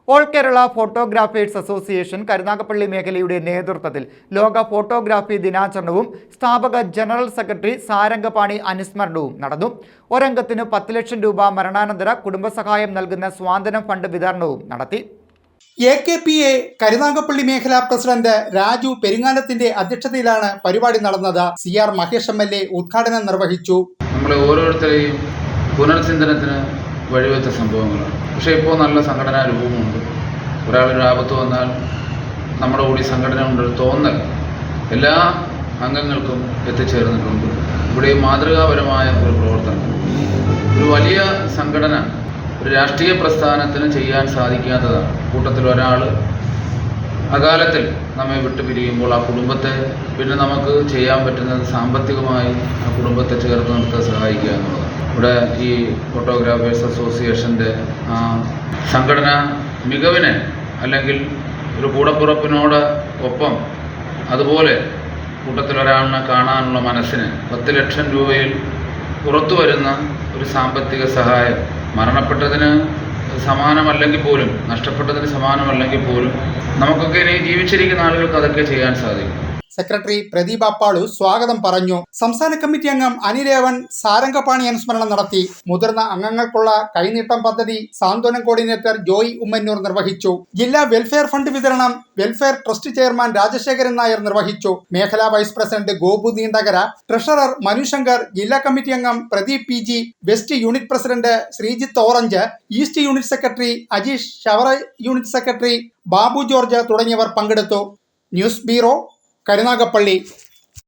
All Kerala photographers association Karunagappally മേഖലയുടെ നേതൃത്വത്തിൽ ലോക ഫോട്ടോഗ്രാഫി ദിനാചരണവും സ്ഥാപക ജനറൽ സെക്രട്ടറി സാരംഗപാണി അനുസ്മരണവും നടന്നു. ഒരംഗത്തിന് 10 ലക്ഷം രൂപ മരണാനന്തര കുടുംബസഹായം നൽകുന്ന സ്വാന്തനം ഫണ്ട് വിതരണവും നടത്തി. AKPA കരുനാഗപ്പള്ളി മേഖലാ പ്രസിഡന്റ് രാജു പെരിങ്ങാലത്തിന്റെ അധ്യക്ഷതയിലാണ് പരിപാടി നടന്നത്. CR മഹേഷ് MLA ഉദ്ഘാടനം നിർവഹിച്ചു. നമ്മളെ ഓരോരുത്തരെയും പുനർചിന്തനത്തിന് വഴിവെച്ച സംഭവങ്ങളാണ്. പക്ഷേ ഇപ്പോൾ നല്ല സംഘടനാ രൂപമുണ്ട്. ഒരാളൊരു ആപത്ത് വന്നാൽ നമ്മുടെ കൂടി സംഘടന ഉണ്ടൊരു തോന്നൽ എല്ലാ അംഗങ്ങൾക്കും എത്തിച്ചേർന്നിട്ടുണ്ട്. ഇവിടെ മാതൃകാപരമായ ഒരു പ്രവർത്തനം, ഒരു വലിയ സംഘടന ഒരു രാഷ്ട്രീയ പ്രസ്ഥാനത്തിന് ചെയ്യാൻ സാധിക്കാത്തതാണ്. കൂട്ടത്തിൽ ഒരാൾ അകാലത്തിൽ നമ്മെ വിട്ടുപിരിയുമ്പോൾ ആ കുടുംബത്തെ പിന്നെ നമുക്ക് ചെയ്യാൻ പറ്റുന്നത് സാമ്പത്തികമായി ആ കുടുംബത്തെ ചേർത്ത് നിർത്താൻ സഹായിക്കുക എന്നുള്ളതാണ്. ഇവിടെ ഈ ഫോട്ടോഗ്രാഫേഴ്സ് അസോസിയേഷൻ്റെ സംഘടന മികവിനെ അല്ലെങ്കിൽ ഒരു കൂടപ്പുറപ്പിനോട് ഒപ്പം അതുപോലെ കൂട്ടത്തിലൊരാളിനെ കാണാനുള്ള മനസ്സിന് 10 ലക്ഷം രൂപയിൽ പുറത്തു വരുന്ന ഒരു സാമ്പത്തിക സഹായം മരണപ്പെട്ടതിന് സമാനമല്ലെങ്കിൽ പോലും, നഷ്ടപ്പെട്ടതിന് സമാനമല്ലെങ്കിൽ പോലും നമുക്കൊക്കെ ഇനി ജീവിച്ചിരിക്കുന്ന ആളുകൾക്ക് അതൊക്കെ ചെയ്യാൻ സാധിക്കും. സെക്രട്ടറി പ്രദീപ് അപ്പാളു സ്വാഗതം പറഞ്ഞു. സംസ്ഥാന കമ്മിറ്റി അംഗം അനിരേവൻ സാരംഗപാണി അനുസ്മരണം നടത്തി. മുതിർന്ന അംഗങ്ങൾക്കുള്ള കൈനീട്ടം പദ്ധതി സാന്ത്വനം കോർഡിനേറ്റർ ജോയ് ഉമ്മന്നൂർ നിർവഹിച്ചു. ജില്ലാ വെൽഫെയർ ഫണ്ട് വിതരണം welfare trust chairman Rajasekharan Nair നിർവഹിച്ചു. മേഖലാ vice president Gopu Neendakara, treasurer Manushankar, ജില്ലാ കമ്മിറ്റി അംഗം Pradeep PG, west unit president Sreejith orange, east unit secretary Ajeesh, Chavara unit secretary Babu George തുടങ്ങിയവർ പങ്കെടുത്തു. News bureau Karunagappally.